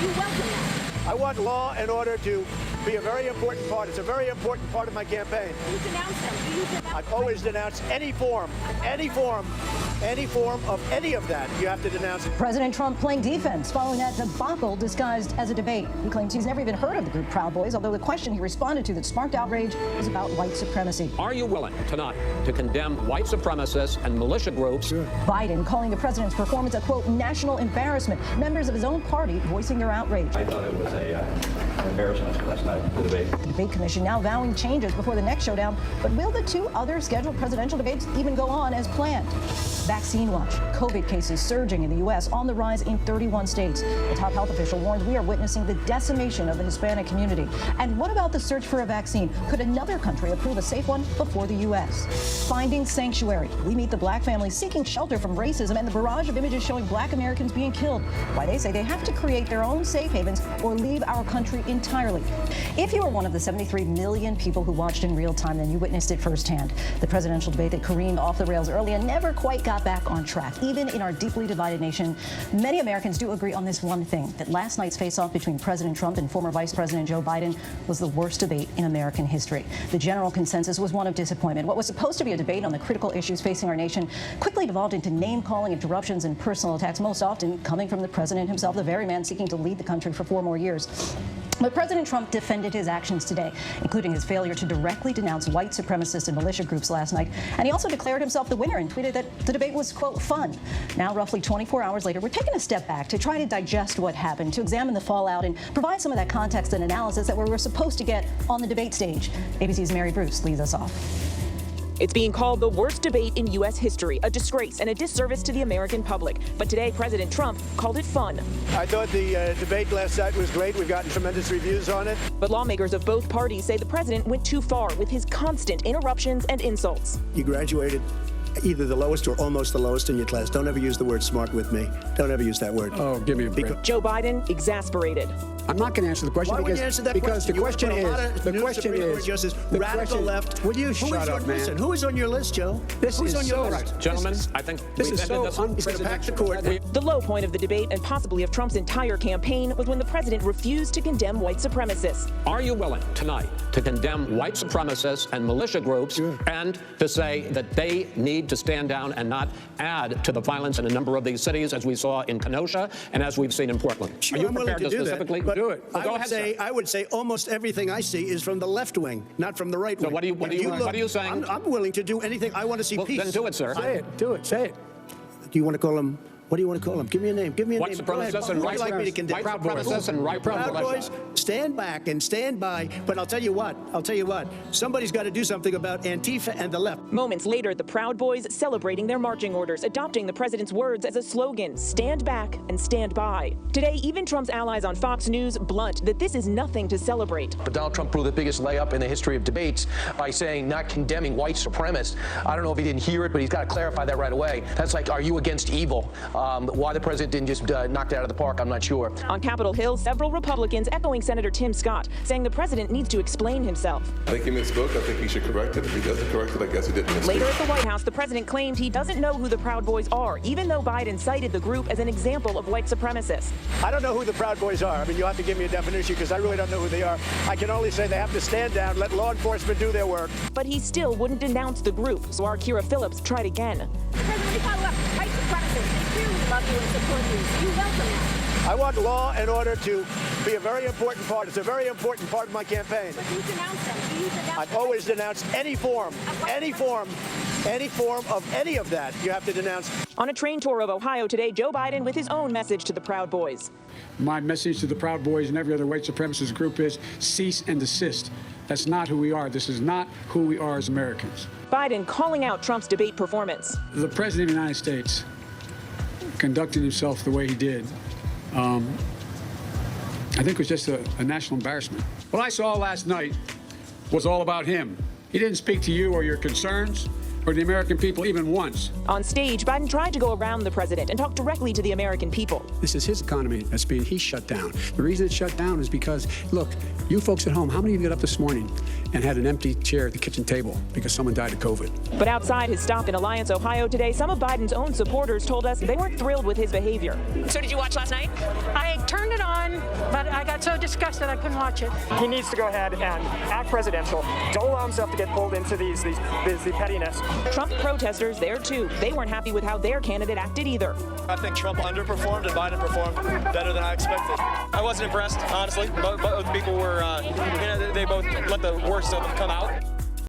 You welcome that. I want law and order to be a very important part. It's a very important part of my campaign. You denounce them. Do you denounce I've always denounced any form of any of that. You have to denounce it. President Trump playing defense following that debacle disguised as a debate. He claims he's never even heard of the group Proud Boys, although the question he responded to that sparked outrage was about white supremacy. Are you willing tonight to condemn white supremacists and militia groups? Sure. Biden calling the president's performance a, quote, national embarrassment. Members of his own party voicing their outrage. I thought it was an embarrassment last night, the debate. The debate commission now vowing changes before the next showdown. But will the two other scheduled presidential debates even go on as planned? Vaccine watch. COVID cases surging in the U.S., on the rise in 31 states. A top health official warns we are witnessing the decimation of the Hispanic community. And what about the search for a vaccine? Could another country approve a safe one before the U.S.? Finding sanctuary. We meet the black families seeking shelter from racism and the barrage of images showing black Americans being killed. Why they say they have to create their own safe havens or leave our country entirely. If you were one of the 73 million people who watched in real time, then you witnessed it firsthand. The presidential debate that careened off the rails early and never quite got back on track. Even in our deeply divided nation, many Americans do agree on this one thing, that last night's face-off between President Trump and former Vice President Joe Biden was the worst debate in American history. The general consensus was one of disappointment. What was supposed to be a debate on the critical issues facing our nation quickly devolved into name-calling, interruptions, and personal attacks, most often coming from the president himself, the very man seeking to lead the country for 4 more years. But President Trump defended his actions today, including his failure to directly denounce white supremacist and militia groups last night. And he also declared himself the winner and tweeted that the debate was, quote, fun. Now, roughly 24 hours later, we're taking a step back to try to digest what happened, to examine the fallout and provide some of that context and analysis that we were supposed to get on the debate stage. ABC's Mary Bruce leads us off. It's being called the worst debate in U.S. history, a disgrace and a disservice to the American public. But today, President Trump called it fun. I thought the debate last night was great. We've gotten tremendous reviews on it. But lawmakers of both parties say the president went too far with his constant interruptions and insults. You graduated either the lowest or almost the lowest in your class. Don't ever use the word smart with me. Don't ever use that word. Oh, give me a break. Joe Biden exasperated. I'm not going to answer the question because the question is radical left. Will you shut up, man? Listen, who is on your list, Joe? This Who's is on your so list? Gentlemen, I think this is so He's going to pack the court. The low point of the debate and possibly of Trump's entire campaign was when the president refused to condemn white supremacists. Are you willing tonight to condemn white supremacists and militia groups and to say that they need to stand down and not add to the violence in a number of these cities, as we saw in Kenosha and as we've seen in Portland? Sure, Are you I'm willing prepared to to do specifically that, do it? Well, go ahead, sir. I would say almost everything I see is from the left wing, not from the right wing. So what are you saying? I'm willing to do anything. I want to see peace. Then do it, sir. Say it. Do it. Say it. Do you want to call them? What do you want to call them? Give me a name. Give me a White name. Go ahead. supremacists and Who would you like me to condemn? white supremacists and right Proud militia. Boys, stand back and stand by. But I'll tell you what. Somebody's got to do something about Antifa and the left. Moments later, the Proud Boys celebrating their marching orders, adopting the president's words as a slogan, stand back and stand by. Today, even Trump's allies on Fox News blunt that this is nothing to celebrate. But Donald Trump blew the biggest layup in the history of debates by saying not condemning white supremacists. I don't know if he didn't hear it, but he's got to clarify that right away. That's like, are you against evil? Why the president didn't just knock it out of the park, I'm not sure. On Capitol Hill, several Republicans echoing Senator Tim Scott, saying the president needs to explain himself. I think he misspoke. I think he should correct it. If he doesn't correct it, I guess he didn't misspeak. Later at the White House, the president claimed he doesn't know who the Proud Boys are, even though Biden cited the group as an example of white supremacists. I don't know who the Proud Boys are. I mean, you'll have to give me a definition because I really don't know who they are. I can only say they have to stand down, let law enforcement do their work. But he still wouldn't denounce the group, so our Kira Phillips tried again. President, we follow up. White supremacists. They clearly love you and support you. You welcome that. I want law and order to be a very important part. It's a very important part of my campaign. But you denounce them. Do you denounce I've always denounced any form of any of that. You have to denounce. On a train tour of Ohio today, Joe Biden with his own message to the Proud Boys. My message to the Proud Boys and every other white supremacist group is cease and desist. That's not who we are. This is not who we are as Americans. Biden calling out Trump's debate performance. The President of the United States conducting himself the way he did, I think it was just a national embarrassment. What I saw last night was all about him. He didn't speak to you or your concerns. for the American people even once. On stage, Biden tried to go around the president and talk directly to the American people. This is his economy he's shut down. The reason it's shut down is because, look, you folks at home, how many of you got up this morning and had an empty chair at the kitchen table because someone died of COVID? But outside his stop in Alliance, Ohio today, some of Biden's own supporters told us they weren't thrilled with his behavior. So did you watch last night? I turned it on, but I got so disgusted I couldn't watch it. He needs to go ahead and act presidential. Don't allow himself to get pulled into the pettiness. Trump protesters there too. They weren't happy with how their candidate acted either. I think Trump underperformed and Biden performed better than I expected. I wasn't impressed, honestly. Both people were, they both let the worst of them come out.